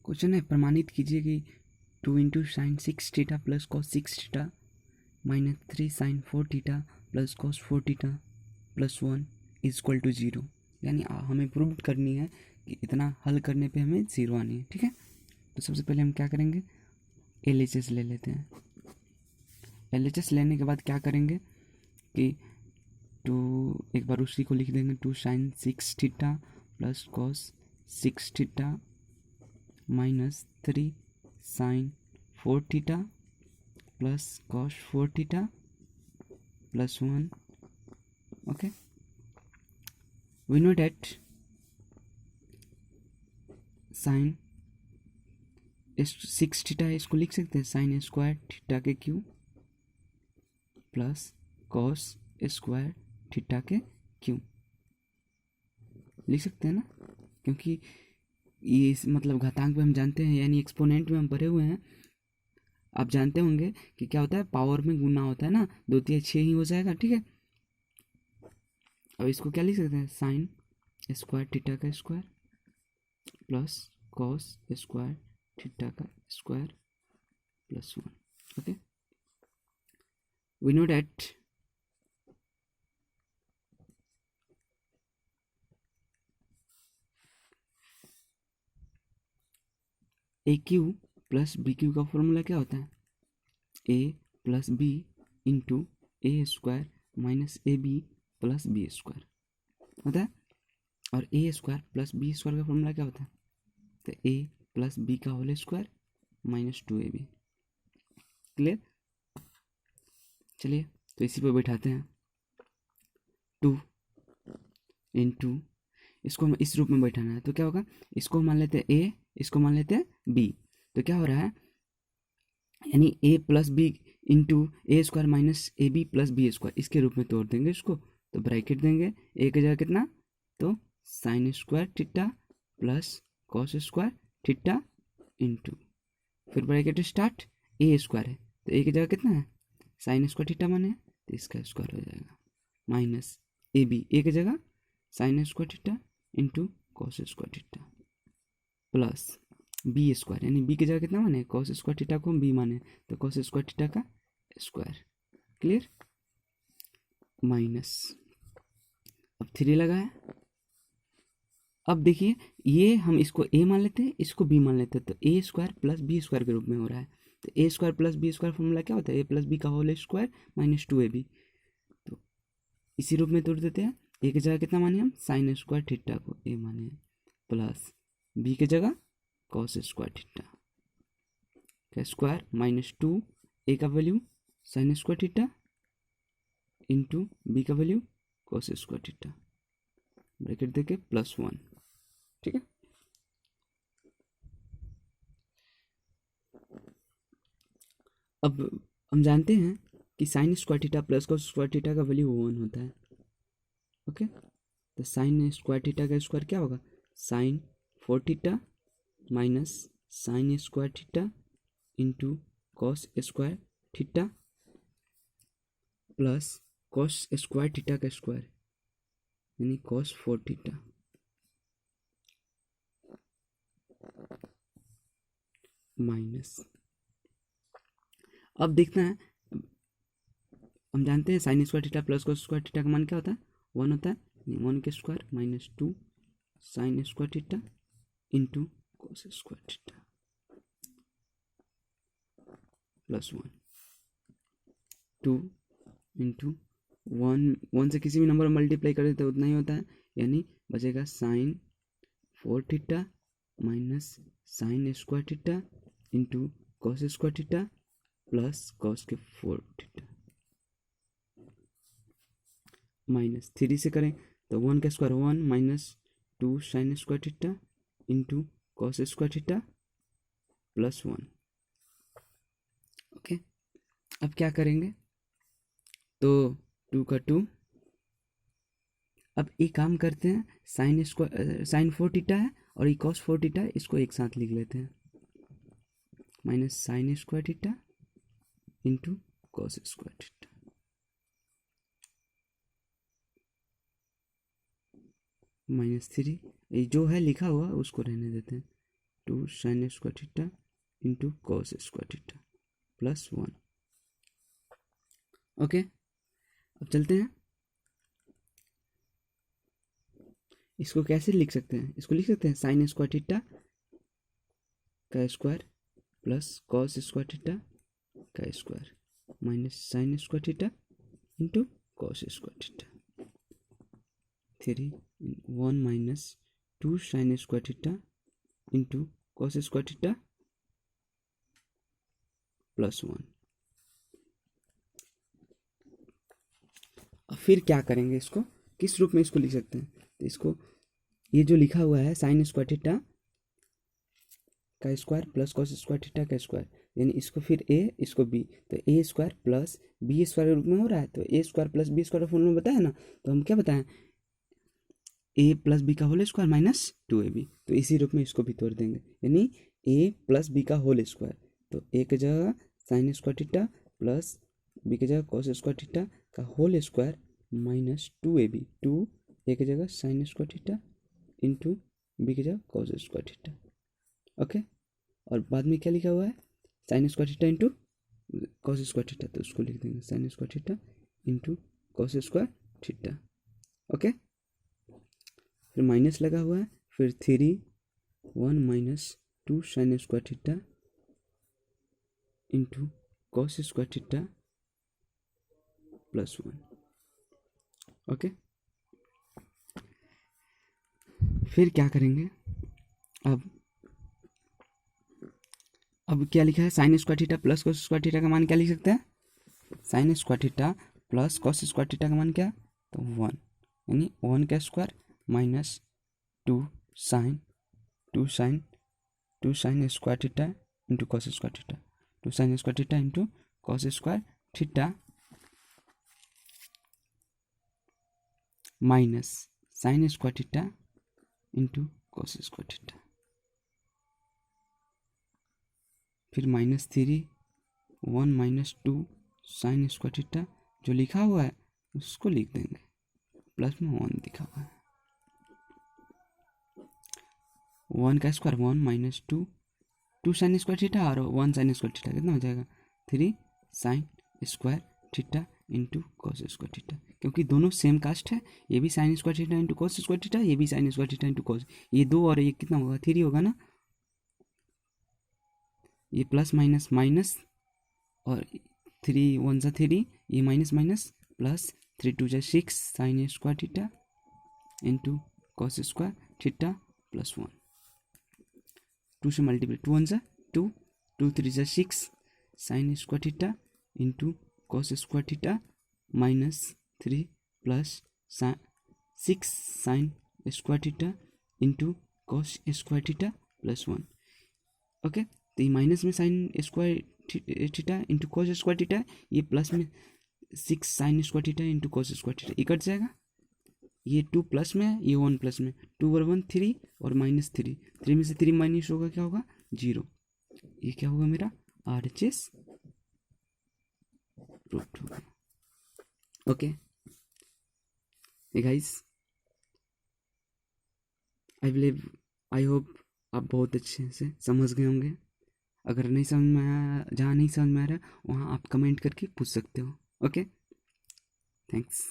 Question है प्रमाणित कीजिए कि 2 into sine 6 theta plus cos 6 theta minus 3 sine 4 theta plus cos 4 theta plus 1 is equal to 0। यानी हमें प्रूव करनी है कि इतना हल करने पे हमें 0 आनी है। ठीक है, तो सबसे पहले हम क्या करेंगे, LHS ले लेते हैं। LHS लेने के बाद क्या करेंगे कि एक बार उसी को लिख देंगे, 2 sine 6 theta plus cos 6 theta minus 3 sine 4 theta plus cos 4 theta plus 1। Okay, we know that sine 6 theta है, इसको लिख सकते हैं साइन स्क्वायर थीटा के cube plus cos square theta के क्यू लिख सकते हैं ना, क्योंकि ये मतलब घातांक में हम जानते हैं, यानी एक्सपोनेंट में हम पढ़े हुए हैं। आप जानते होंगे कि क्या होता है, पावर में गुना होता है ना, 2 3 6 ही हो जाएगा। ठीक है, अब इसको क्या लिख सकते हैं, साइन स्क्वायर थीटा का square plus cos square theta का square plus 1। Okay, we know that A cube plus B cube का फॉर्मूला क्या होता है, A plus B into A square minus A B plus B square होता है। और A square plus B square का formula क्या होता है, तो ए प्लस बी का whole square minus 2ab। Clear, चलिए तो इसी पे बैठाते हैं, 2 इंटू इसको हम इस रूप में बैठाना है, तो क्या होगा, इसको मान लेते हैं ए, इसको मान लेते हैं बी, तो क्या हो रहा है, यानी A plus B into A square minus A B plus B square, इसके रूप में तोड़ देंगे इसको, तो ब्रैकेट देंगे, ए की जगह कितना, तो sine square theta plus cos square theta into, फिर ब्रैकेट स्टार्ट, ए स्क्वायर है तो ए की जगह कितना है, साइन स्क्वायर थीटा माने, तो इसका स्क्वायर हो जाएगा माइनस ए बी, ए की जगह sine square theta into cos square theta plus B square, यानी बी की जगह कितना माने, कॉस स्क्वायर थीटा को हम बी माने, तो कॉस स्क्वायर थीटा का स्क्वायर। क्लियर, माइनस, अब 3 लगा है। अब देखिए, ये हम इसको ए मान लेते हैं, इसको बी मान लेते हैं, तो A square plus B square के रूप में हो रहा है। तो A square plus B square formula क्या होता है, ए प्लस बी का होल स्क्वायर माइनस 2ab। तो इसी रूप में तोड़ देते हैं, ए की जगह कितना माने हम, साइन स्क्वायर थीटा को ए माने प्लस बी की जगह कॉस स्क्वायर थीटा का स्क्वायर माइनस 2, ए का value sine square theta into B का value cos square theta, bracket देके प्लस 1। ठीक है, अब हम जानते हैं कि sine square theta plus cos square theta का वैल्यू 1 होता है। ओके, तो साइन स्क्वायर थीटा का स्क्वायर क्या होगा, sine 4 theta minus sine square theta into cos square theta plus cos square theta का स्क्वायर, यानी कॉस 4 थीटा माइनस, अब देखना है, हम जानते हैं sine square theta plus cos square theta का मान क्या होता है, 1 होता है, 1 के square minus 2 sine square theta into cos square theta plus 1, 2 into 1 से किसी भी नंबर मल्टीप्लाई कर देते उतना ही होता है, यानी बचेगा sine 4 theta minus sine square theta into cos square theta plus cos के 4 थीटा माइनस 3 से करें तो 1 का square 1 minus 2 sine square theta into cos square theta plus 1। Okay, अब क्या करेंगे, तो 2 का 2, अब एक काम करते हैं, साइन स्क्वायर साइन 4 थीटा है और ये कॉस 4 थीटा है, इसको एक साथ लिख लेते हैं, minus sine square theta into cos square theta minus 3, ये जो है लिखा हुआ उसको रहने देते हैं, two sine square theta into cos square theta plus 1। Okay, अब चलते हैं, इसको कैसे लिख सकते हैं? इसको लिख सकते हैं साइन स्क्वायर थीटा का square plus cos square theta का square minus sine square theta into cos square theta. 1 minus 2 sine square theta into cos square theta plus 1। अब फिर क्या करेंगे, इसको किस रूप में इसको लिख सकते हैं? तो इसको, ये जो लिखा हुआ है साइन स्क्वायर थीटा का square plus cos square theta का स्क्वायर, यानी इसको फिर ए, इसको बी, तो A square plus B square के रूप में हो रहा है। तो A square plus B square formula बताया ना, तो हम क्या बताएं, ए प्लस बी का होल स्क्वायर माइनस 2ab। तो इसी रूप में इसको भी तोड़ देंगे, यानी ए प्लस बी का होल स्क्वायर। तो ए की जगह sine square theta plus B की जगह कॉस स्क्वायर थीटा का whole square minus 2ab। 2 A की जगह sine square theta into B की जगह कॉस स्क्वायर थीटा। ओके, और बाद में क्या लिखा हुआ है, sine square theta into cos square theta, तो उसको लिख देंगे sign square theta into cos square theta. Okay, फिर माइनस लगा हुआ है, फिर 1 minus 2 sine square theta into cos square theta plus 1। Okay, फिर क्या करेंगे, अब क्या लिखा है, sine square theta plus cos square theta का मान क्या लिख सकते हैं, sine square theta plus cos square theta का मान क्या, तो 1, यानी 1 का square minus 2 sine square theta into cos square theta, 2 sine square theta into cos square theta minus sine square theta into cos square theta. फिर -3 1 minus 2 sine square theta, जो लिखा हुआ है उसको लिख देंगे, प्लस में 1 लिखा हुआ है। 1 का square 1 minus 2 sine square theta और 1 साइन स्क्वायर थीटा, कितना हो जाएगा 3 sign square theta into cos square theta, क्योंकि दोनों सेम कास्ट है, ये भी sign square theta into cos square theta, ये भी sign square theta into cos, ये 2 और ये कितना होगा 3 होगा ना, ये प्लस माइनस माइनस और 3 1 सा 3, ये माइनस माइनस प्लस 3 2 जा 6 sign square theta into cos square theta plus 1। 2 से मल्टीप्लाई 2 1 सा 2 2 3 जा 6 sign square theta into cos square theta minus 3 plus 6 sign square theta into cos square theta plus 1। Okay, तो ये minus में sign square theta into cos square theta, ये plus में 6 sign square theta into cos square theta, ये cut जाएगा, ये 2 plus में है, ये 1 प्लस में, 2 और 1 3 और माइनस 3 में से 3 माइनस होगा, क्या होगा 0, ये क्या होगा मेरा RHS प्रूफ होगा। ओके गाइस, आई होप आप बहुत अच्छे से समझ गए होंगे। अगर नहीं समझ में आया, जहाँ नहीं समझ में आ रहा वहाँ आप कमेंट करके पूछ सकते हो। Okay, thanks.